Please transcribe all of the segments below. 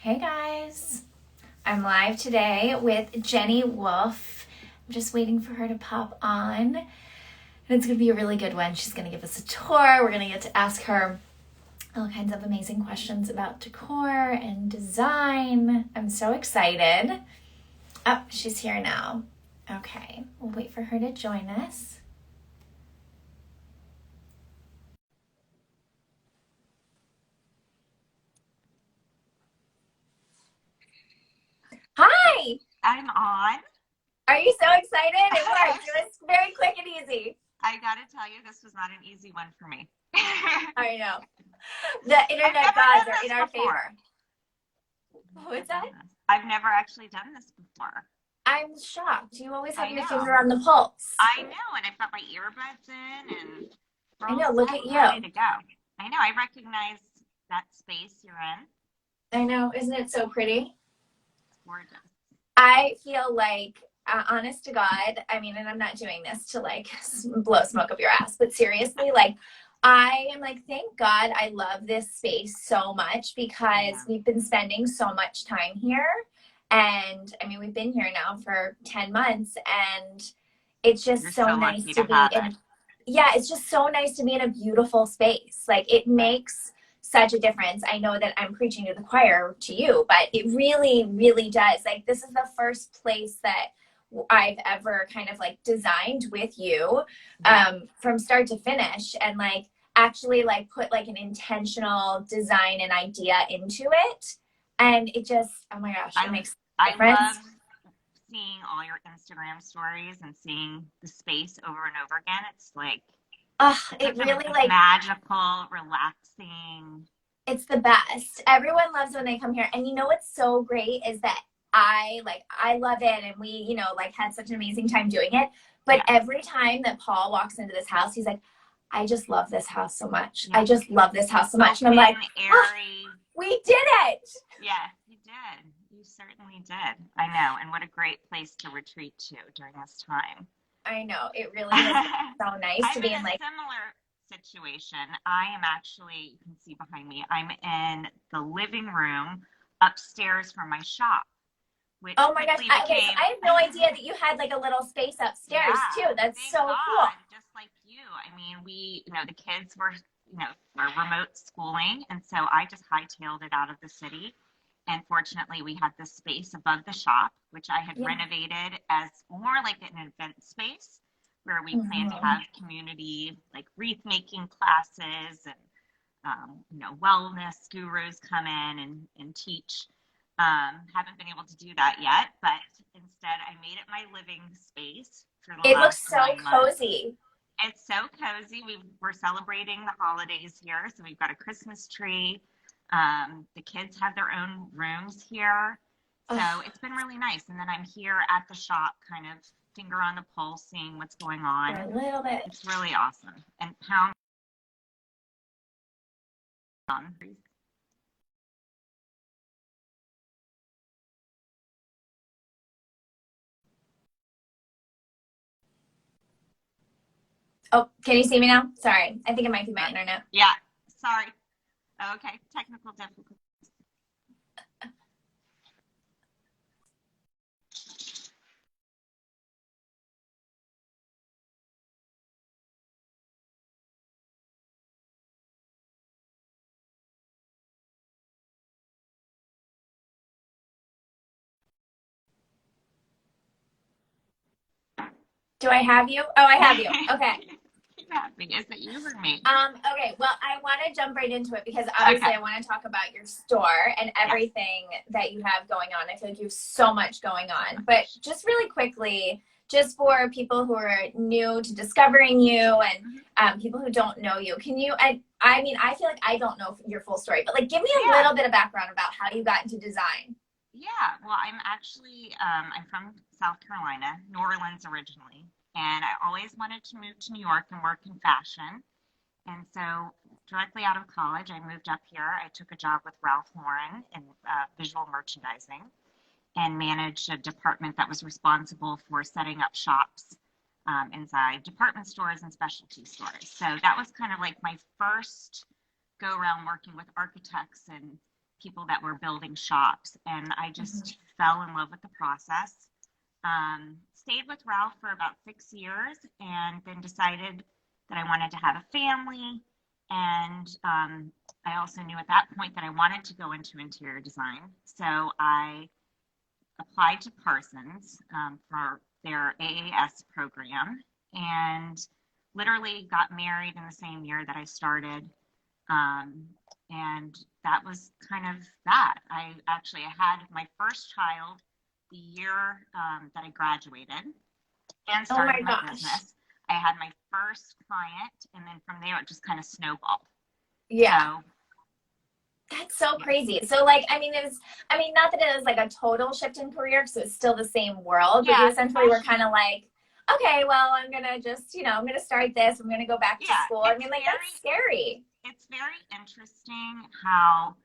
Hey guys, I'm live today with Jenny Wolf. I'm just waiting for her to pop on, and it's gonna be a really good one. She's gonna give us a tour. We're gonna get to ask her all kinds of amazing questions about decor and design. I'm so excited. Oh, she's here now. Okay, we'll wait for her to join us. Hi! I'm on. Are you so excited? It worked. It was very quick and easy. I gotta tell you, this was not an easy one for me. I know. The I've internet never gods done are in this our before. favor. What's that? I've never actually done this before. I'm shocked. You always have I your know. finger on the pulse. I know, and I've got my earbuds in, and we're I all know. Look set at and ready you. to go. I know. I recognize that space you're in. I know. Isn't it so pretty? It's gorgeous. I feel like, honest to God, I mean, and I'm not doing this to like blow smoke up your ass, but seriously, like, I am like, thank God I love this space so much because Yeah. we've been spending so much time here. And I mean, we've been here now for 10 months, and it's You're just so so nice lucky to to be have it. in. Yeah, it's just so nice to be in a beautiful space. Like, it Right. makes such a difference. I know that I'm preaching to the choir to you, but it really, really does. Like, this is the first place that I've ever kind of like designed with you, Yeah. from start to finish, and like actually like put like an intentional design and idea into it. And it just, oh my gosh, it I makes a I difference. love seeing all your Instagram stories and seeing the space over and over again. It's like it's It such a really like, magical, relaxing. it's the best. Everyone loves when they come here. And you know what's so great is that I love it, and we, like had such an amazing time doing it. But Yeah. every time that Paul walks into this house, he's like, I just love this house so much. I Yeah. just love this house so much. And I'm like, Open, oh, airy. we did it. Yeah, you did. You certainly did. I know. And what a great place to retreat to during this time. I know. It really has been so nice to I'm be in in a like, similar situation. I am actually, you can see behind me, I'm in the living room upstairs from my shop, which oh my gosh. quickly Okay, so became, I had no idea that you had like a little space upstairs yeah, too. That's thank so cool. God, just like you. I mean, the kids were remote schooling, and so I just hightailed it out of the city. And fortunately, we had this space above the shop, which I had Yeah. renovated as more like an event space where we plan to Mhm. have community like wreath making classes and wellness gurus come in and teach. Haven't been able to do that yet, but instead I made it my living space for the It looks last so 9 months. cozy. It's so cozy. We're celebrating the holidays here, so we've got a Christmas tree. The kids have their own rooms here, so Oh, it's been really nice. And then I'm here at the shop, kind of finger on the pulse, seeing what's going for a on. little bit. It's really awesome. And pound on. Oh, can you see me now? Sorry. I think it might be my internet. Yeah, sorry. Okay, technical difficulty. Do I have you? Oh, I have you. Okay. Keep happening. Is it you or me? Okay. Well, I want to jump right into it because Okay. obviously I want to talk about your store and Yes. everything that you have going on. I feel like you have so much going So on. But much. just really quickly, just for people who are new to discovering you and Mhm. people who don't know you, can you? I mean, I feel like I don't know your full story, but like, give me a Yeah. little bit of background about how you got into design. Yeah. Well, I'm from South Carolina, New Orleans originally, and I always wanted to move to New York and work in fashion. And so, directly out of college, I moved up here. I took a job with Ralph Lauren in visual merchandising and managed a department that was responsible for setting up shops inside department stores and specialty stores. So that was kind of like my first go around working with architects and people that were building shops, and I just fell in love with the process. Stayed with Ralph for about 6 years, and then decided that I wanted to have a family. And I also knew at that point that I wanted to go into interior design. So I applied to Parsons for their AAS program, and literally got married in the same year that I started. And that was kind of that. I had my first child the year that I graduated and Oh started my my gosh. business. I had my first client, and then from there it just kind of snowballed. Yeah. So That's so yeah, crazy. So like, I mean, not that it was like a total shift in career because it's still the same world, but you yeah, essentially were kind of like, okay, well, I'm going to just, I'm going to start this. I'm going to go back to yeah. school. I mean, like, that's scary. It's very interesting how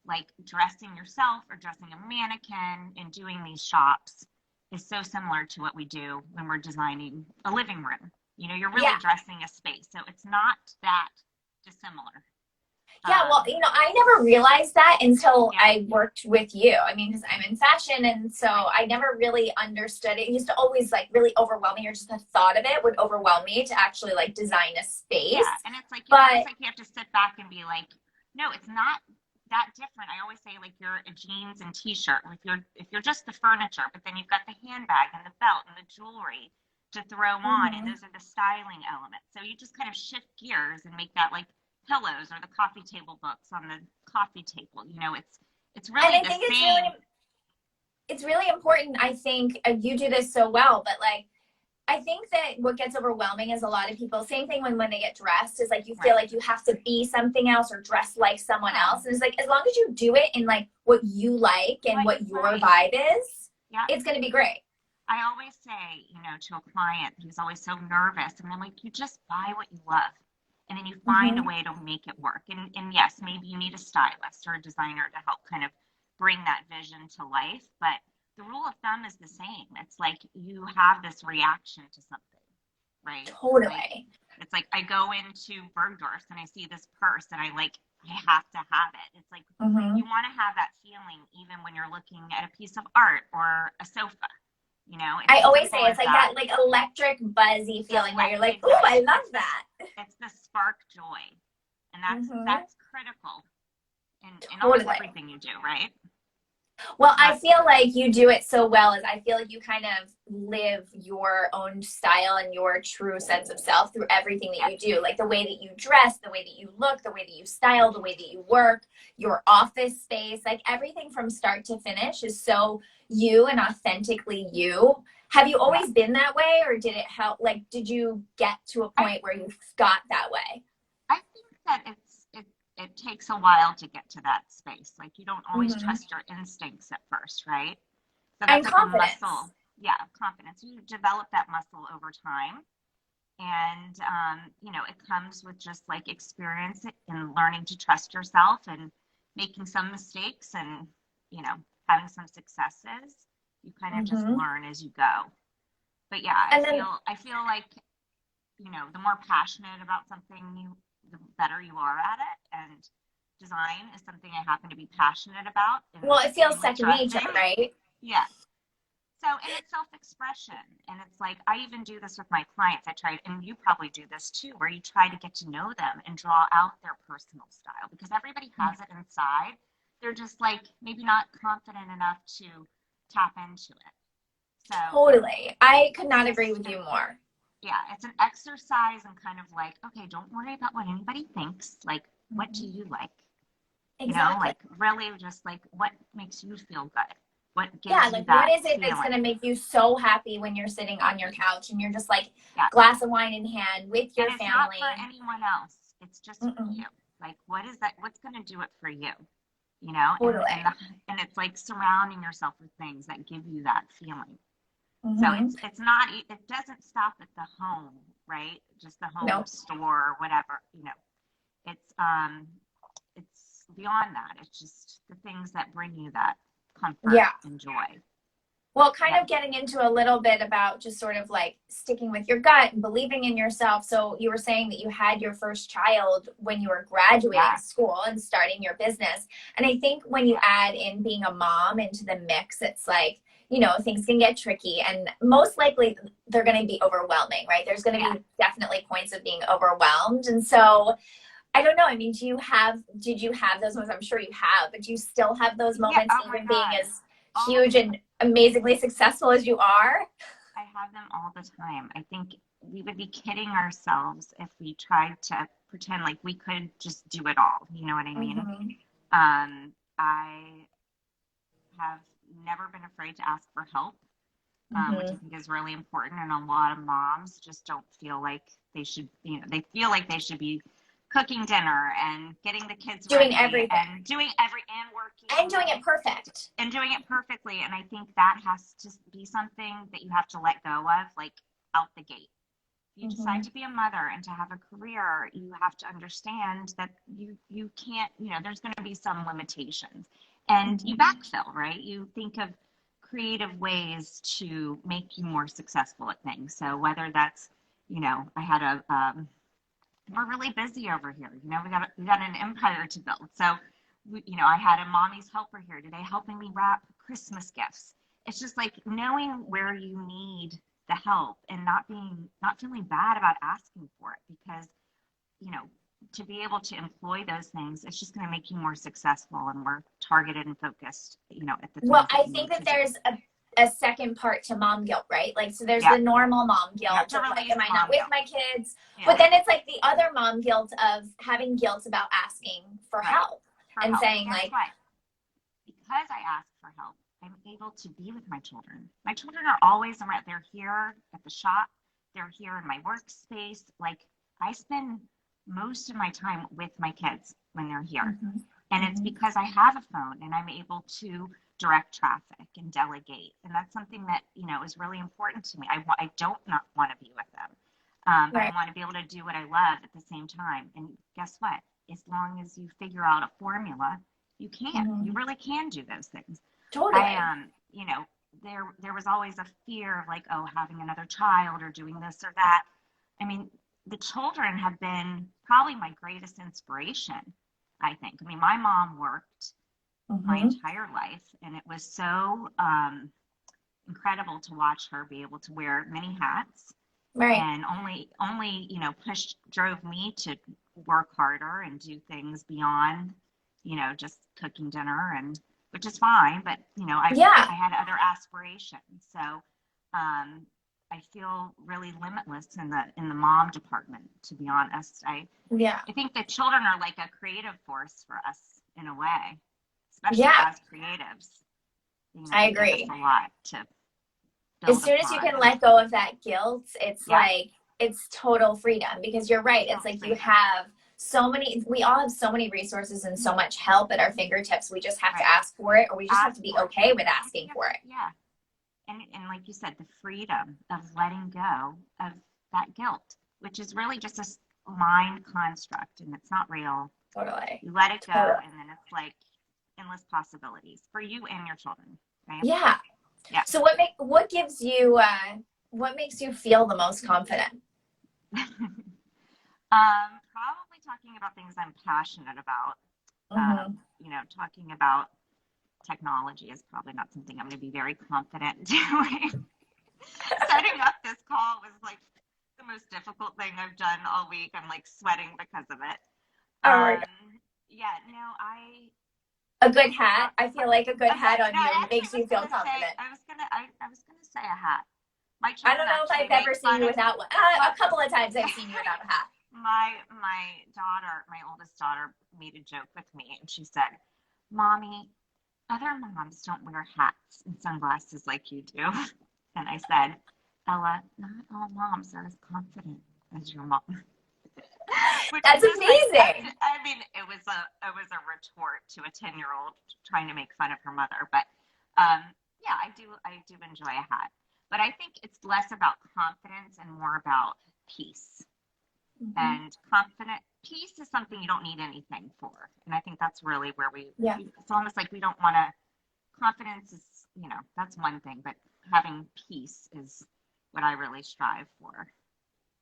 like dressing yourself or dressing a mannequin and doing these shops is so similar to what we do when we're designing a living room. You're really Yeah. dressing a space, so it's not that dissimilar. Yeah, well, I never realized that until Yeah, I worked with you. I mean, because I'm in fashion, and so I never really understood it. It used to always like really overwhelm me, or just the thought of it would overwhelm me to actually like design a space. yeah, and it's like But you have to sit back and be like, no, it's not that different. I always say like you're a jeans and t-shirt. If you're just the furniture, but then you've got the handbag and the belt and the jewelry to throw on, and those are the styling elements. So you just kind of shift gears and make that like pillows or the coffee table books on the coffee table. It's and really I the think same. it's really important. I think you do this so well, but like I think that what gets overwhelming is a lot of people, same thing when they get dressed, is like you feel Right. like you have to be something else or dress like someone Yeah. else. And it's like, as long as you do it in like what you like and what your vibe is, Yeah. it's going to be great. I always say, to a client who's always so nervous, and I'm like, you just buy what you love, and then you find a way to make it work. And yes, maybe you need a stylist or a designer to help kind of bring that vision to life, but the rule of thumb is the same. It's like you have this reaction to something, right? Totally. It's like I go into Bergdorf's and I see this purse and I have to have it. It's like you want to have that feeling even when you're looking at a piece of art or a sofa. I always say it's like that like electric buzzy feeling where you're like, oh, I love that. It's the spark joy, and that's critical in Totally. almost everything you do, right? Well, I feel like you do it so well, as I feel like you kind of live your own style and your true sense of self through everything that you do. Like the way that you dress, the way that you look, the way that you style, the way that you work, your office space, like everything from start to finish is so you and authentically you. Have you always been that way, or did it help? Like, did you get to a point where you got that way? I think that it takes a while to get to that space. Like you don't always trust your instincts at first, right? So that's like confidence. a muscle. Yeah, confidence. You develop that muscle over time. And, it comes with just like experience and learning to trust yourself and making some mistakes and, having some successes. You kind of just learn as you go. But yeah, I feel like, the more passionate about something the better you are at it. And design is something I happen to be passionate about. Well, it feels second nature, right? Yeah. So, and it's self-expression. And it's like, I even do this with my clients. I try, and you probably do this too, where you try to get to know them and draw out their personal style because everybody has it inside. They're just like, maybe not confident enough to tap into it. So totally. I could not agree with you more. Yeah, it's an exercise and kind of like, okay, don't worry about what anybody thinks. Like, what do you like? Exactly. Like really just like what makes you feel good? What gives you that what is it feeling? that's going to make you so happy when you're sitting on your couch and you're just like glass of wine in hand with your family? It's not for anyone else. It's just for you. Like, what is that? What's going to do it for you? Totally. And it's like surrounding yourself with things that give you that feeling. So it's not, it doesn't stop at the home, right? Just the home store or whatever, it's beyond that. It's just the things that bring you that comfort and joy. Well, kind Yeah, of getting into a little bit about just sort of like sticking with your gut and believing in yourself. So you were saying that you had your first child when you were graduating yeah, school and starting your business. And I think when you yeah, add in being a mom into the mix, it's like, you know, things can get tricky and most likely they're going to be overwhelming, right? There's going to yeah, be definitely points of being overwhelmed. And so I don't know. I mean, did you have those moments? I'm sure you have, but do you still have those yeah. moments Oh my even being God, as all huge and amazingly successful as you are? I have them all the time. I think we would be kidding ourselves if we tried to pretend like we could just do it all. You know what I mean? Mm-hmm. I have never been afraid to ask for help, which I Mm-hmm. think is really important. And a lot of moms just don't feel like they should, they feel like they should be cooking dinner and getting the kids Doing ready everything and doing and and working doing it perfect. and doing it perfectly. And I think that has to be something that you have to let go of, like out the gate. If you decide Mm-hmm. to be a mother and to have a career, you have to understand that you can't, there's going to be some limitations, and you Mm-hmm. backfill, right? You think of creative ways to make you more successful at things. So whether that's, I had we're really busy over here. We got an empire to build. So, I had a mommy's helper here today helping me wrap Christmas gifts. It's just like knowing where you need the help and not feeling bad about asking for it, because, you know, to be able to employ those things, it's just going to make you more successful and more targeted and focused, at the Well, things that I you think need that to do. there's a second part to mom guilt, right? Like, so there's Yeah. the normal mom You have guilt to of like, release am the I not mom with guilt. my kids? But Yeah. then it's like the other mom guilt of having guilt about asking for Right. help For and help. But saying guess like, what? Because I ask for help, I'm able to be with my children. My children are always around. They're here at the shop. They're here in my workspace. Like, I spend most of my time with my kids when they're here. mm-hmm, And it's mm-hmm, because I have a phone and I'm able to direct traffic and delegate. And that's something that, is really important to me. I don't not want to be with them. But I right, want to be able to do what I love at the same time. And guess what? As long as you figure out a formula, you can. You mm-hmm, really can do those things. I totally. there was always a fear of, like, oh, having another child or doing this or that. I mean, the children have been probably my greatest inspiration, I think. I mean, my mom worked my Mm-hmm, entire life, and it was so incredible to watch her be able to wear many hats, right. and only pushed drove me to work harder and do things beyond, just cooking dinner, and which is fine, but Yeah, I had other aspirations. So I feel really limitless in the mom department, to be honest. yeah, I think the children are like a creative force for us in a way, especially yeah, as creatives. I They give us agree. a lot to As build soon as you upon. can And let go of that guilt, it's yeah, like it's total freedom because you're right. It's total like you freedom. have so many, we all have so many resources and so much help at our fingertips. We just have to Right. ask for it, or we just have Ask to be for it. okay with I think asking it's, for it. yeah. And like you said, the freedom of letting go of that guilt, which is really just a mind construct, and it's not real. Totally. You let it go, Totally. and then it's like endless possibilities for you and your children, right? Yeah. Yeah. So what makes you feel the most confident? Probably talking about things I'm passionate about. Mm-hmm. Talking about technology is probably not something I'm going to be very confident doing. Setting up this call was like the most difficult thing I've done all week. I'm like sweating because of it. Oh my God. Yeah, no, I A good uh, hat. I feel like a good okay. hat on No, I you actually makes was you feel gonna say confident. I was gonna say a hat. My I children don't know if actually I've make ever seen fun you of without one. my A couple of times I've seen you without a hat. my daughter, my oldest daughter, made a joke with me, and she said, "Mommy, other moms don't wear hats and sunglasses like you do." And I said, "Ella, not all moms are as confident as your mom." Which is That's just like, amazing. I mean, it was a retort to a 10-year-old trying to make fun of her mother. But yeah, I do enjoy a hat. But I think it's less about confidence and more about peace. Mm-hmm. And confident peace is something you don't need anything for. And I think that's really where Yeah. it's almost like we don't want to, confidence is, that's one thing, but having peace is what I really strive for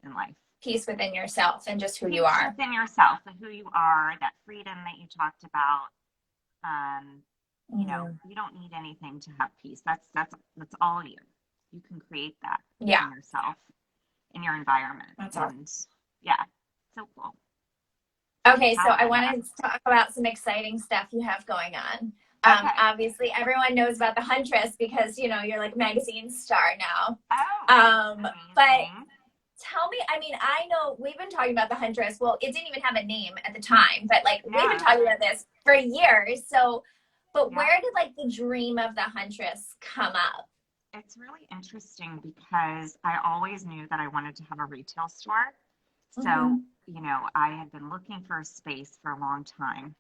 in life. Peace within yourself and just who you Peace are. within yourself and who you are, that freedom that you talked about. Um, you don't need anything to have peace. That's all you. You can create that Yeah. in yourself, in your environment. That's awesome. And yeah, so cool. Okay, so I wanted to talk about some exciting stuff you have going on. Okay. Obviously, everyone knows about the Huntress because, you're like a magazine star now. Oh, but tell me, I mean, I know we've been talking about the Huntress. Well, it didn't even have a name at the time, but like we've been talking about this for years. So, but where did like the dream of the Huntress come up? It's really interesting because I always knew that I wanted to have a retail store. So, I had been looking for a space for a long time,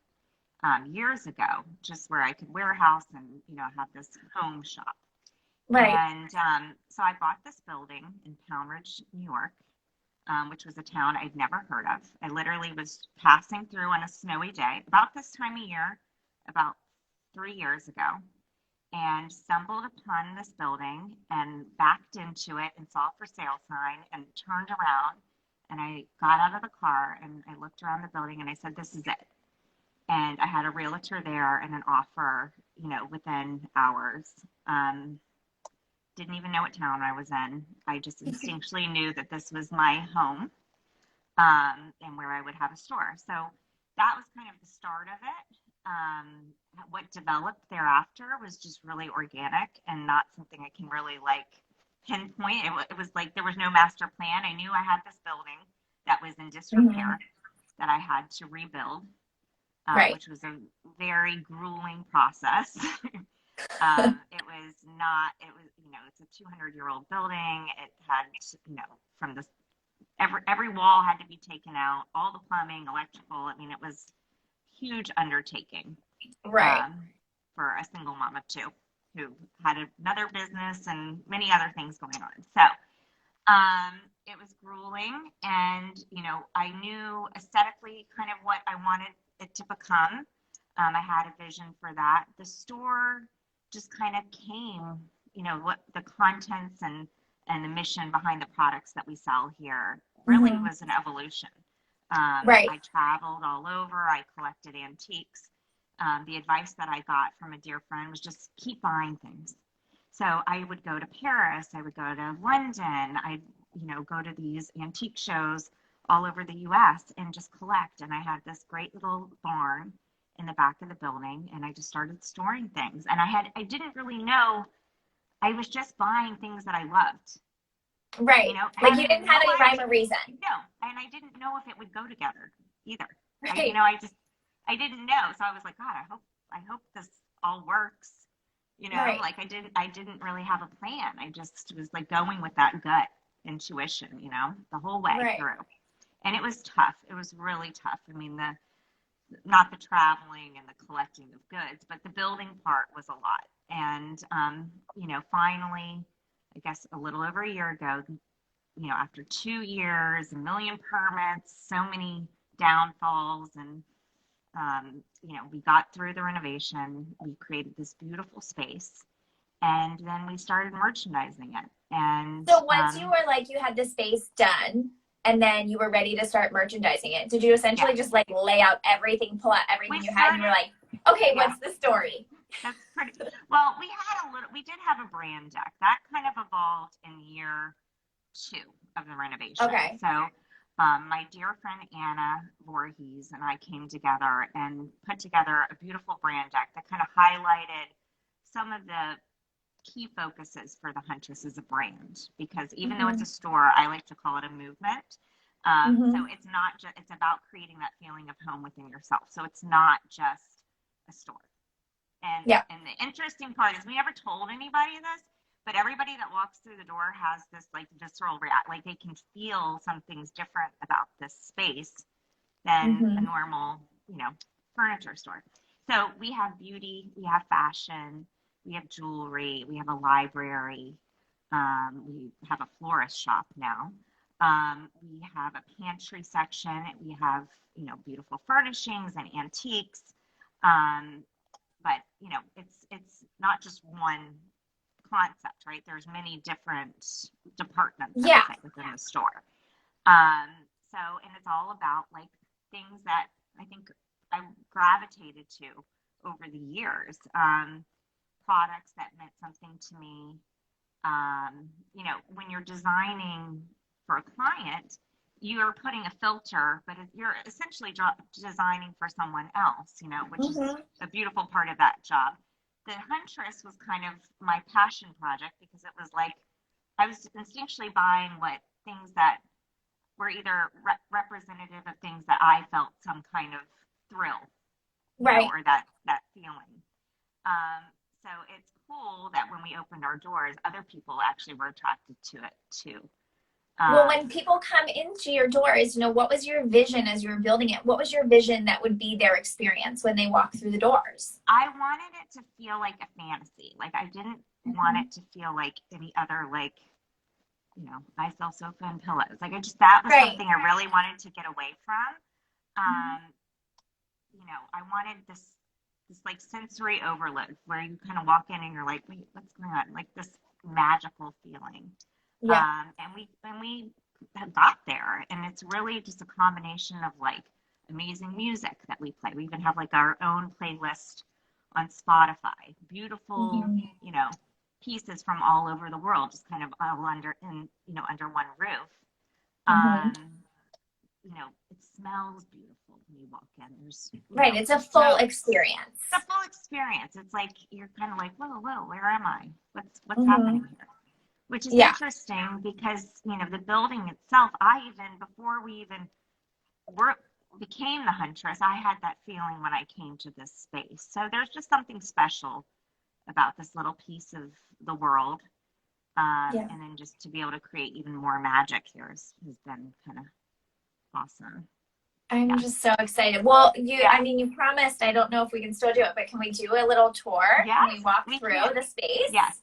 years ago, just where I could warehouse and, have this home shop. Right. And so I bought this building in Pound Ridge, New York, which was a town I'd never heard of. I literally was passing through on a snowy day, about this time of year, about 3 years ago, and stumbled upon this building and backed into it and saw a for sale sign and turned around. And I got out of the car and I looked around the building and I said, this is it. And I had a realtor there and an offer, within hours. Didn't even know what town I was in. I just instinctually knew that this was my home, and where I would have a store. So that was kind of the start of it. What developed thereafter was just really organic and not something I can really pinpoint. It was like there was no master plan. I knew I had this building that was in disrepair that I had to rebuild, which was a very grueling process. It's a 200-year-old building. It had, from this, every wall had to be taken out, all the plumbing, electrical. I mean, it was huge undertaking. Right. For a single mom of two who had another business and many other things going on. So it was grueling, and I knew aesthetically kind of what I wanted it to become. I had a vision for that. The store just kind of came, what the contents and the mission behind the products that we sell here really was an evolution. I traveled all over. I collected antiques. The advice that I got from a dear friend was just keep buying things. So I would go to Paris. I would go to London. I'd, go to these antique shows all over the U.S. and just collect. And I had this great little barn in the back of the building, and I just started storing things. And I didn't really know. I was just buying things that I loved. Right. Like you didn't have any rhyme or reason. No. And I didn't know if it would go together either. Right. I didn't know. So I was like, God, I hope this all works. Like I didn't really have a plan. I just was like going with that gut intuition, the whole way through. And it was tough. It was really tough. I mean, not the traveling and the collecting of goods, but the building part was a lot. And, finally, I guess a little over a year ago, after 2 years, a million permits, so many downfalls, and, we got through the renovation. We created this beautiful space, and then we started merchandising it. And so once you were like, you had the space done, and then you were ready to start merchandising it, did you essentially just like lay out everything, pull out everything you had, and you're like, okay, what's the story? That's pretty. Well, we did have a brand deck that kind of evolved in year 2 of the renovation. Okay. So my dear friend Anna Voorhees and I came together and put together a beautiful brand deck that kind of highlighted some of the key focuses for the Huntress as a brand, because even though it's a store, I like to call it a movement. So it's not just, it's about creating that feeling of home within yourself. So it's not just a store. And the interesting part is we never told anybody this, but everybody that walks through the door has this like visceral react, like they can feel something's different about this space than a normal, furniture store. So we have beauty, we have fashion, we have jewelry, we have a library, we have a florist shop now. We have a pantry section. We have, beautiful furnishings and antiques. But you know, it's not just one concept, right? There's many different departments, I Yeah. would say, within the store. Um, so, and it's all about like things that I think I gravitated to over the years. Products that meant something to me. You know, when you're designing for a client, you're putting a filter, but you're essentially designing for someone else, you know, which is Mm-hmm. a beautiful part of that job. The Huntress was kind of my passion project because it was like I was instinctually buying what things that were either representative of things that I felt some kind of thrill, you know, Right. or that feeling. Um, so it's cool that when we opened our doors, other people actually were attracted to it too. Well, Um, when people come into your doors, you know, what was your vision as you were building it? What was your vision that would be their experience when they walk through the doors? I wanted it to feel like a fantasy. Like I didn't want Mm-hmm. it to feel like any other like, you know, I sell sofa and pillows. Like I just that was Right. something I really wanted to get away from. Mm-hmm. Um, you know, I wanted this like sensory overload where you kind of walk in and you're like, wait, what's going on? Like this magical feeling. Yeah. And we have got there, and it's really just a combination of like amazing music that we play. We even have like our own playlist on Spotify. Beautiful, Mm-hmm. you know, pieces from all over the world, just kind of all under one roof. Mm-hmm. Um, you know, it smells beautiful when you walk in. There's, you Right. know, It's a there's full smokes. experience. It's a full experience. It's like you're kind of like, whoa, where am I? What's Mm-hmm. happening here? Which is Yeah. interesting because you know the building itself. I even before we even were became the Huntress, I had that feeling when I came to this space. So there's just something special about this little piece of the world. Yeah. And then just to be able to create even more magic here has been kind of awesome. I'm Yeah. just so excited. Well, Yeah. I mean, you promised, I don't know if we can still do it, but can we do a little tour? Can we Yes, walk we through can. the space? Yes.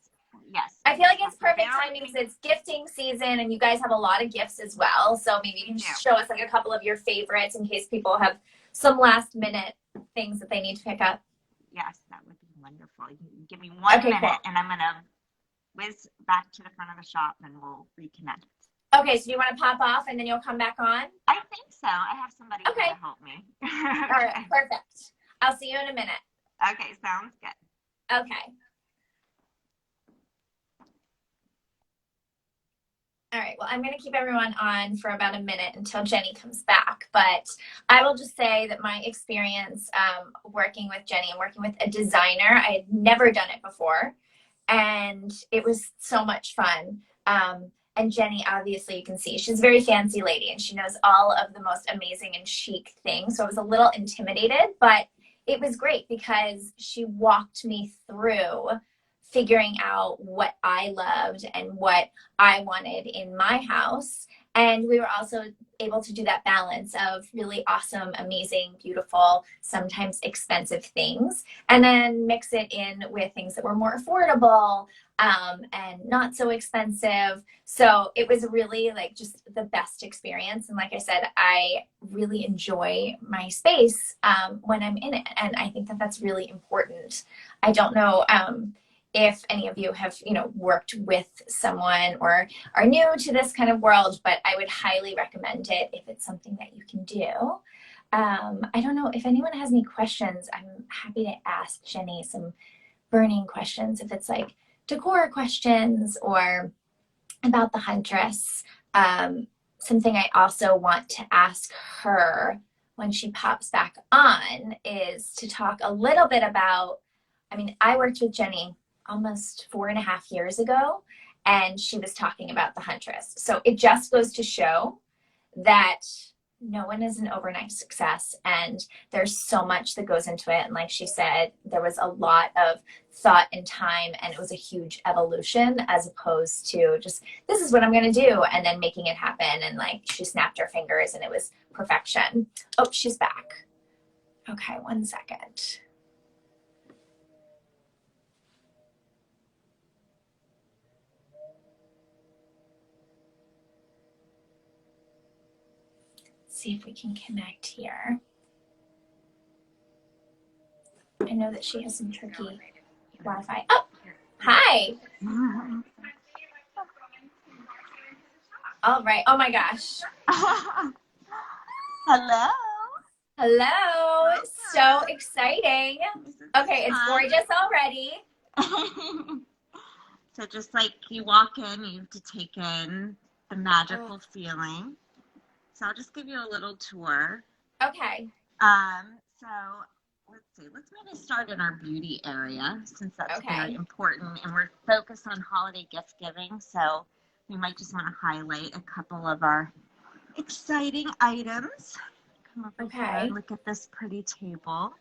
Yes. I feel like Yeah. it's So perfect there timing we because it's gifting season and you guys have a lot of gifts as well. So maybe you can do. show us like a couple of your favorites in case people have some last minute things that they need to pick up. Yes, that would be wonderful. You can give me 1 minute Okay, cool. and I'm going to whiz back to the front of the shop and we'll reconnect. Okay, so you want to pop off and then you'll come back on? I think so. I have somebody Okay. here to help me. All right, perfect. I'll see you in a minute. Okay, sounds good. Okay. All right, well, I'm going to keep everyone on for about a minute until Jenny comes back. But I will just say that my experience working with Jenny and working with a designer, I had never done it before. And it was so much fun. And Jenny, obviously, you can see she's a very fancy lady and she knows all of the most amazing and chic things. So I was a little intimidated, but it was great because she walked me through figuring out what I loved and what I wanted in my house. And we were also able to do that balance of really awesome, amazing, beautiful, sometimes expensive things, and then mix it in with things that were more affordable and not so expensive. So it was really like just the best experience. And like I said, I really enjoy my space when I'm in it. And I think that that's really important. I don't know if any of you have, worked with someone or are new to this kind of world, but I would highly recommend it if it's something that you can do. I don't know if anyone has any questions. I'm happy to ask Jenny some burning questions if it's like decor questions or about the Huntress. Something I also want to ask her when she pops back on is to talk a little bit about, I worked with Jenny almost 4.5 years ago, and she was talking about the Huntress. So it just goes to show that no one is an overnight success, and there's so much that goes into it. And like she said, there was a lot of thought and time, and it was a huge evolution as opposed to just, this is what I'm going to do, and then making it happen. And like she snapped her fingers and it was perfection. Oh, she's back. Okay, 1 second. See if we can connect here. I know that she has some tricky Wi-Fi. Oh, hi. All right. Oh my gosh. Hello. Hello. So exciting. Isn't Okay, it's this gorgeous already. fun? So just like you walk in, you have to take in the magical feeling. So I'll just give you a little tour. Okay. So let's see. Let's maybe start in our beauty area since that's Okay. very important, and we're focused on holiday gift giving. So we might just want to highlight a couple of our exciting items. Come over here Okay. and look at this pretty table.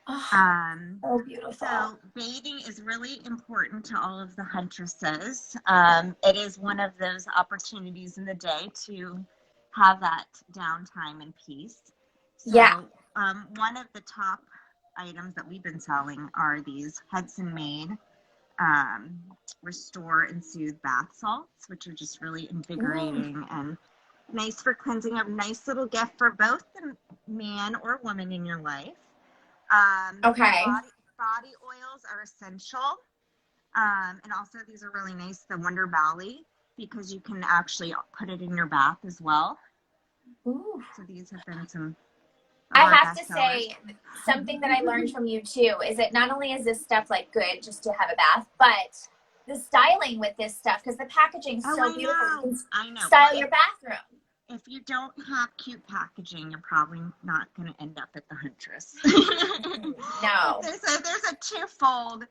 Oh, so beautiful. So bathing is really important to all of the huntresses. It is one of those opportunities in the day to have that downtime and peace. So Yeah. one of the top items that we've been selling are these Hudson made restore and soothe bath salts, which are just really invigorating and nice for cleansing. A nice little gift for both the man or woman in your life. Okay. Body oils are essential. And also these are really nice, the Wonder Valley, because you can actually put it in your bath as well. Ooh. So these have been some of I our have best to sellers. say something that I learned from you too is that not only is this stuff like good just to have a bath, but the styling with this stuff, because the packaging's so beautiful. You can I know. style Well, your bathroom. if you don't have cute packaging, you're probably not going to end up at the Huntress. No. There's a twofold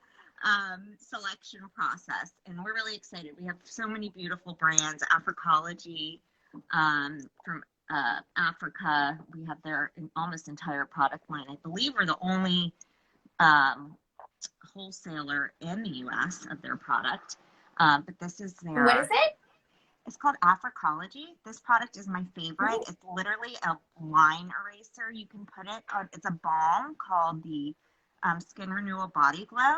selection process, and we're really excited. We have so many beautiful brands. Africology from Africa. We have their almost entire product line. I believe we're the only wholesaler in the U.S. of their product. But this is their. What is it? It's called Africology. This product is my favorite. Ooh. It's literally a line eraser. You can put it on. It's a balm called the Skin Renewal Body Glow.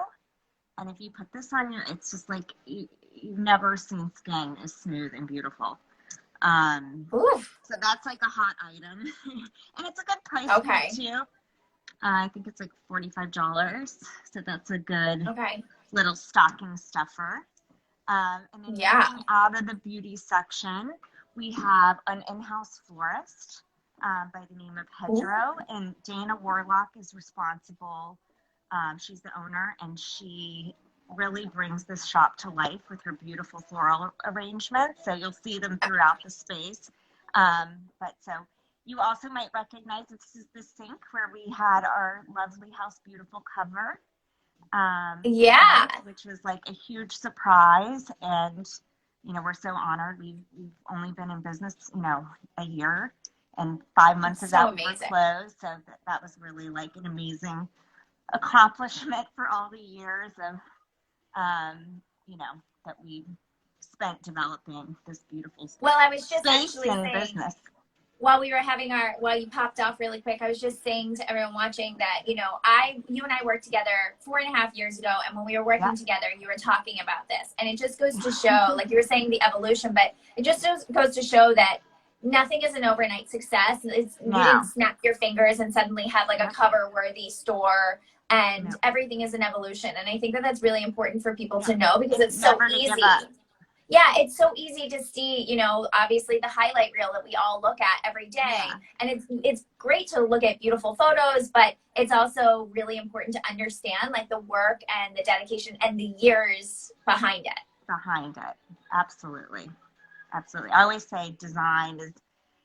And if you put this on your, it's just like you've never seen skin as smooth and beautiful. So that's like a hot item, and it's a good price point too. I think it's like $45, so that's a good little stocking stuffer. And then moving out of the beauty section, we have an in-house florist by the name of Hedgerow, and Dana Warlock is responsible. She's the owner, and she really brings this shop to life with her beautiful floral arrangements. So you'll see them throughout the space. But so you also might recognize this is the sink where we had our Lovely House Beautiful cover. Which was like a huge surprise, and we're so honored. We've only been in business a year, and 5 months of that we were closed, so that was really like an amazing accomplishment for all the years of that we spent developing this beautiful I was just space actually and saying, business. while you popped off really quick, I was just saying to everyone watching that, you and I worked together 4.5 years ago. And when we were working together, you were talking about this, and it just goes to show, like you were saying, the evolution, but it just goes to show that nothing is an overnight success. You didn't snap your fingers and suddenly have like a cover worthy store, and everything is an evolution. And I think that that's really important for people to know, because it's so easy. Yeah, it's so easy to see, obviously the highlight reel that we all look at every day. Yeah. And it's great to look at beautiful photos, but it's also really important to understand like the work and the dedication and the years behind it. Absolutely. Absolutely. I always say design is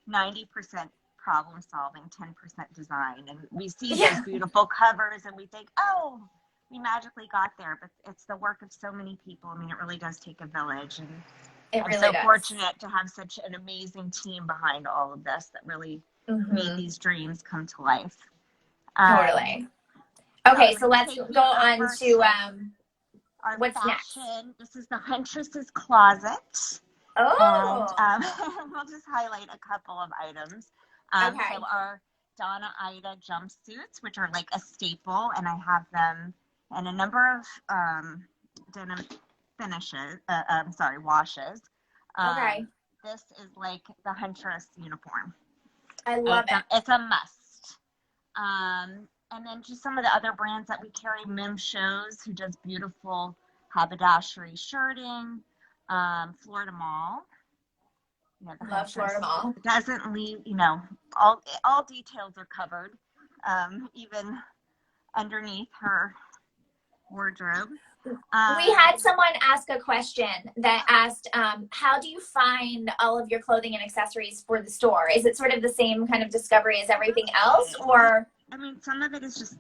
90% problem solving, 10% design. And we see those beautiful covers and we think, oh, we magically got there, but it's the work of so many people. I mean, it really does take a village, and I'm so fortunate to have such an amazing team behind all of this that really made these dreams come to life. Totally. Okay, so let's go on to what's next. This is the Huntress's closet. Oh. And we'll just highlight a couple of items. So our Donna Ida jumpsuits, which are like a staple, and I have them and a number of denim washes. This is like the Huntress uniform. I love it. It's a must. And then just some of the other brands that we carry, Mim Shows, who does beautiful haberdashery shirting, Florida Mall, the Love Florida Huntress Mall. doesn't leave, all details are covered, even underneath her wardrobe. We had someone ask a question that asked, how do you find all of your clothing and accessories for the store? Is it sort of the same kind of discovery as everything else, or? I mean, some of it is just,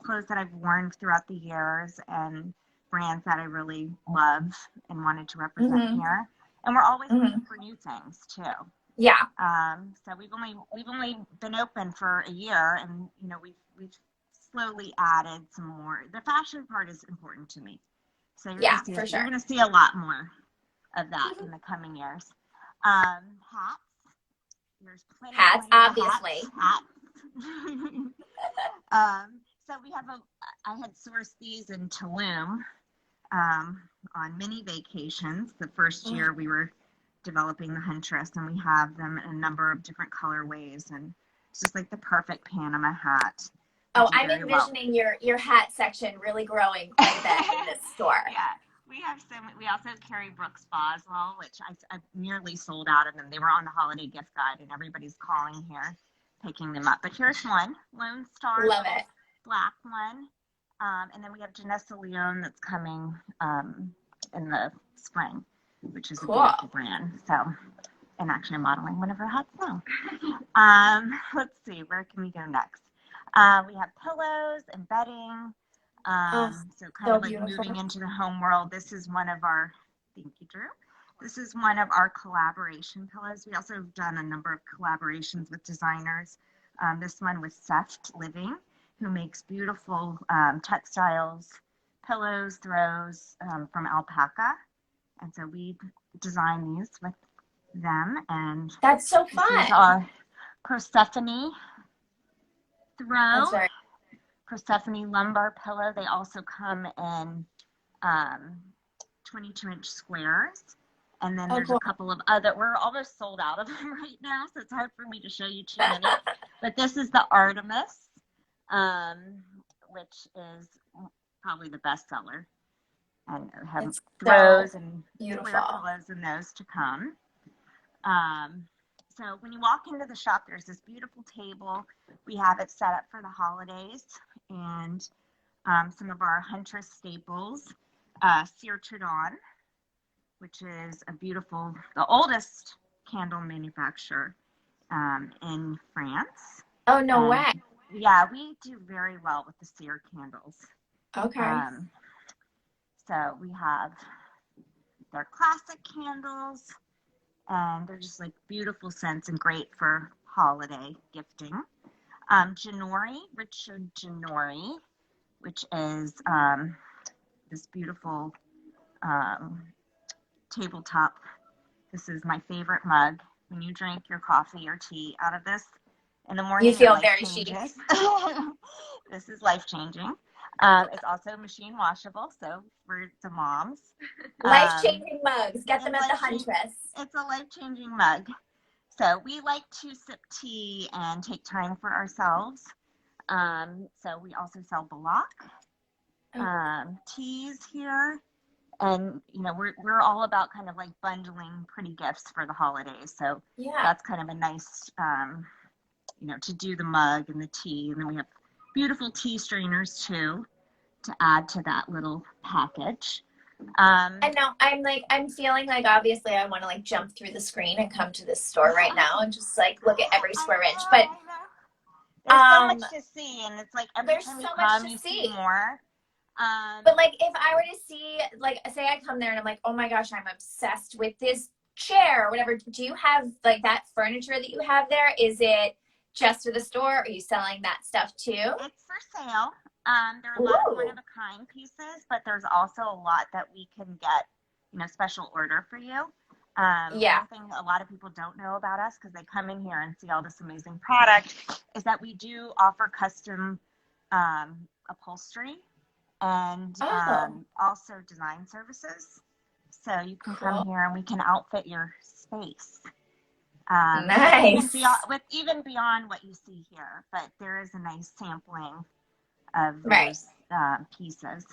clothes that I've worn throughout the years and brands that I really love and wanted to represent here. And we're always looking for new things too. Yeah. So we've only been open for a year, and we've slowly added some more. The fashion part is important to me, so you're gonna see a lot more of that in the coming years. Hats. There's plenty Obviously. Hats. So I had sourced these in Tulum on mini vacations. The first year we were developing the Huntress, and we have them in a number of different colorways, and it's just like the perfect Panama hat. Oh, I'm envisioning your hat section really growing quite a bit in this store. Yeah. We also carry Brooks Boswell, which I nearly sold out of them. They were on the holiday gift guide, and everybody's calling here, picking them up. But here's one, Lone Star. Love it. Black one. And then we have Janessa Leone that's coming in the spring, which is a beautiful brand. So, and actually I'm modeling one of her hats now. Let's see, where can we go next? We have pillows and bedding. So kind of like beautiful. Moving into the home world. This is one of our, thank you, Drew. This is one of our collaboration pillows. We also have done a number of collaborations with designers. This one with Seft Living, who makes beautiful textiles, pillows, throws from alpaca. And so we designed these with them. And that's so fun. This is our Persephone throw. Persephone lumbar pillow. They also come in 22-inch squares. And then there's a couple of other, we're almost sold out of them right now, so it's hard for me to show you too many. But this is the Artemis, which is probably the best seller. And have throws and square pillows and those to come. So when you walk into the shop, there's this beautiful table. We have it set up for the holidays, and some of our Huntress staples, Cire Trudon, which is the oldest candle manufacturer in France. Oh, no way. Yeah, we do very well with the Cire candles. Okay. So we have their classic candles, and they're just like beautiful scents and great for holiday gifting. Richard Ginori, which is this beautiful tabletop. This is my favorite mug. When you drink your coffee or tea out of this in the morning, you feel very chic. This is life-changing. It's also machine washable, so for the moms. Life-changing mugs. Get them at the Huntress. It's a life-changing mug. So we like to sip tea and take time for ourselves. So we also sell Balak teas here. And, we're all about kind of like bundling pretty gifts for the holidays. So that's kind of a nice, to do the mug and the tea. And then we have beautiful tea strainers too, to add to that little package. And now I'm feeling like, obviously I want to like jump through the screen and come to this store right now and just like look at every square inch. But there's so much to see, and it's like every time you come, you see more. But like if I were to see, like say I come there and I'm like, oh my gosh, I'm obsessed with this chair or whatever. Do you have like that furniture that you have there? Is it just for the store? Are you selling that stuff too? It's for sale. There are a lot of one-of-a-kind pieces, but there's also a lot that we can get, special order for you. One thing a lot of people don't know about us, because they come in here and see all this amazing product, is that we do offer custom upholstery and also design services. So you can come here and we can outfit your space. Nice. Even beyond what you see here, but there is a nice sampling of Right. those pieces.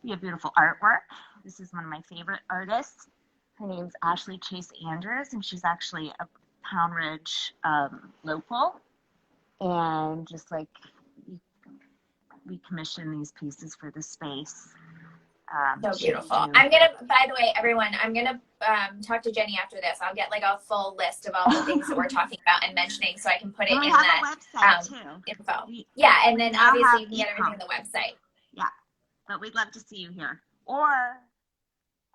We have beautiful artwork. This is one of my favorite artists. Her name's Ashley Chase Andrews, and she's actually a Pound Ridge local. And just like we commission these pieces for the space. So beautiful. I'm gonna, by the way, everyone, I'm gonna talk to Jenny after this. I'll get like a full list of all the things that we're talking about and mentioning, so I can put it in the website too. Info. Yeah, and then obviously you can get everything on the website. Yeah, but we'd love to see you here or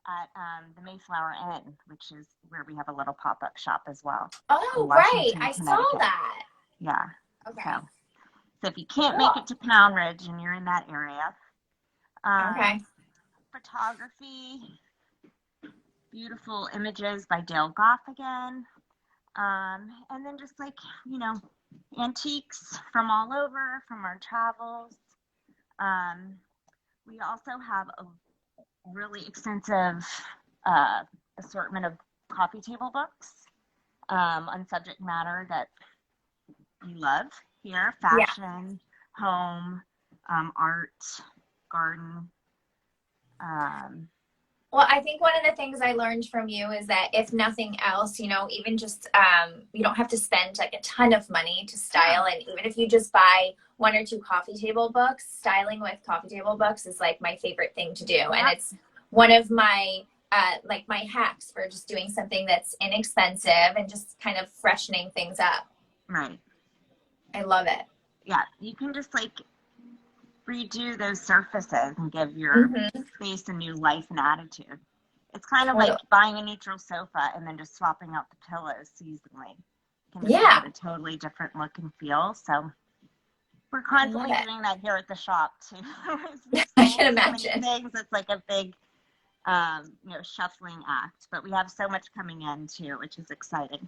at the Mayflower Inn, which is where we have a little pop-up shop as well. Oh, right. I saw that. Yeah. Okay. So if you can't make it to Pound Ridge and you're in that area, okay. Photography, beautiful images by Dale Goff again, and then just like, antiques from all over, from our travels. We also have a really extensive assortment of coffee table books on subject matter that we love here: fashion, home, art, garden. Well, I think one of the things I learned from you is that if nothing else, even just you don't have to spend like a ton of money to style, and even if you just buy 1 or 2 coffee table books, styling with coffee table books is like my favorite thing to do. Yep. And it's one of my like my hacks for just doing something that's inexpensive and just kind of freshening things up. Right. I love it. Yeah, you can just like redo those surfaces and give your space a new life and attitude. It's kind of like buying a neutral sofa and then just swapping out the pillows seasonally. You can just give it a totally different look and feel. So we're constantly doing that here at the shop too. I can imagine. So many things. It's like a big shuffling act, but we have so much coming in too, which is exciting.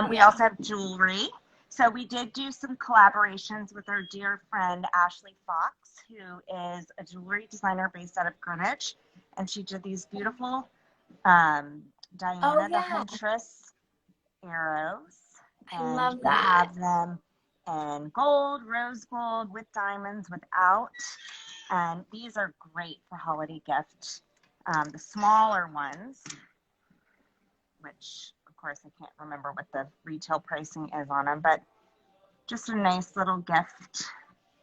We also have jewelry. So we did do some collaborations with our dear friend Ashley Fox, who is a jewelry designer based out of Greenwich, and she did these beautiful Diana the Huntress arrows. I love that. We have them in gold, rose gold, with diamonds, without, and these are great for holiday gifts. The smaller ones, which of course I can't remember what the retail pricing is on them, but just a nice little gift.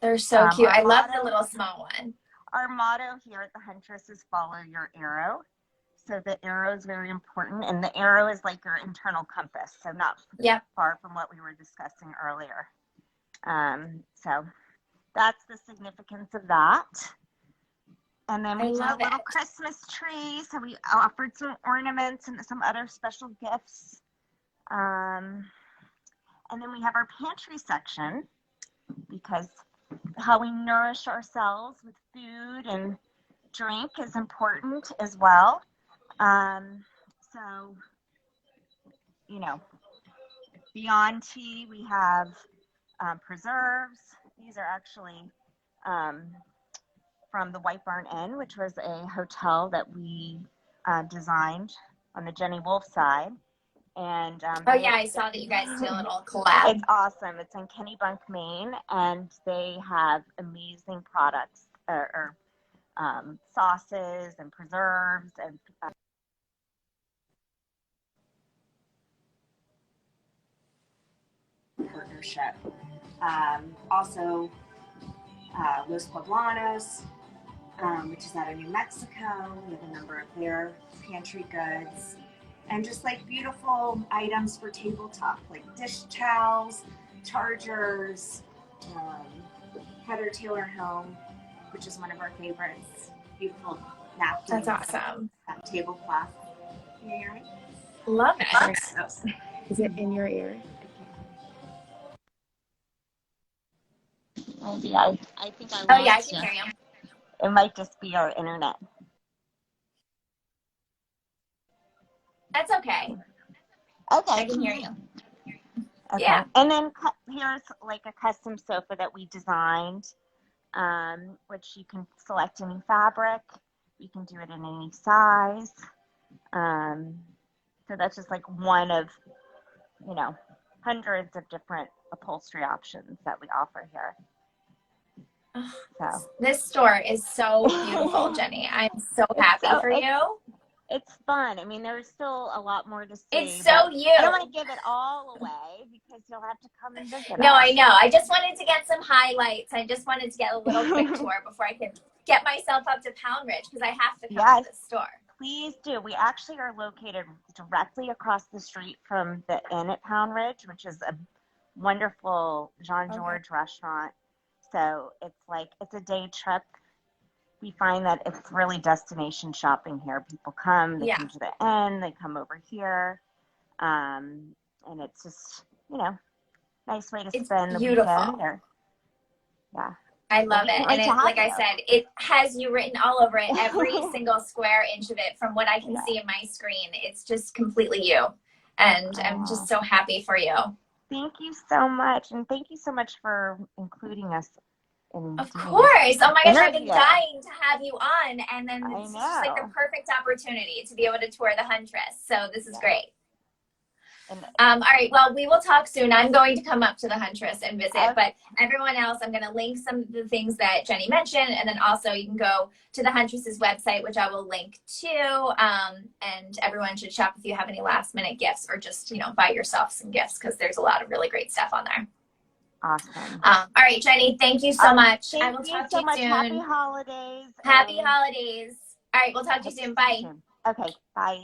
They're so cute. I love the little small one. Our motto here at the Huntress is follow your arrow. So the arrow is very important, and the arrow is like your internal compass, so not far from what we were discussing earlier. So that's the significance of that. And then we did a little Christmas tree, so we offered some ornaments and some other special gifts. And then we have our pantry section, because how we nourish ourselves with food and drink is important as well. So, beyond tea, we have preserves. These are actually from the White Barn Inn, which was a hotel that we designed on the Jenny Wolf side. And I saw that you guys did a little collab. It's awesome. It's in Kennebunk, Maine, and they have amazing products or sauces and preserves and partnership. Also, Los Poblanos, which is out of New Mexico. We have a number of their pantry goods. And just like beautiful items for tabletop, like dish towels, chargers, Heather Taylor Home, which is one of our favorites. Beautiful napkins. That's awesome. Tablecloth. Can you hear me? Love it. Is it in your ear? Oh, yeah, I think I lost I can hear you. It might just be our internet. That's okay. Okay. I can hear you. Okay. Yeah. And then here's like a custom sofa that we designed, which you can select any fabric. You can do it in any size. So that's just like one of you know, hundreds of different upholstery options that we offer here. Oh, So this store is so beautiful, Jenny. I'm so happy for you. It's fun. I mean, there's still a lot more to see. It's so you. I don't want to give it all away because you'll have to come and visit No, us. I know. I just wanted to get some highlights. I just wanted to get a little quick tour before I could get myself up to Pound Ridge because I have to come to the store. Please do. We actually are located directly across the street from the Inn at Pound Ridge, which is a wonderful Jean George restaurant. So it's a day trip. We find that it's really destination shopping here. People come, they come to the inn, they come over here. And it's just, nice way to spend the weekend. Yeah. I love it. And like I said, it has you written all over it, every single square inch of it from what I can see in my screen. It's just completely you. And I'm just so happy for you. Thank you so much. And thank you so much for including us. Of course. Oh my gosh, I've been dying to have you on. And then it's just like the perfect opportunity to be able to tour the Huntress. So this is great. All right. Well, we will talk soon. I'm going to come up to the Huntress and visit, but everyone else, I'm going to link some of the things that Jenny mentioned. And then also you can go to the Huntress's website, which I will link to. And everyone should shop if you have any last minute gifts or just, buy yourself some gifts because there's a lot of really great stuff on there. Awesome. All right, Jenny, thank you so much. I will talk to you soon. Happy holidays. Happy holidays. All right, we'll talk to you soon. Bye. Okay, bye.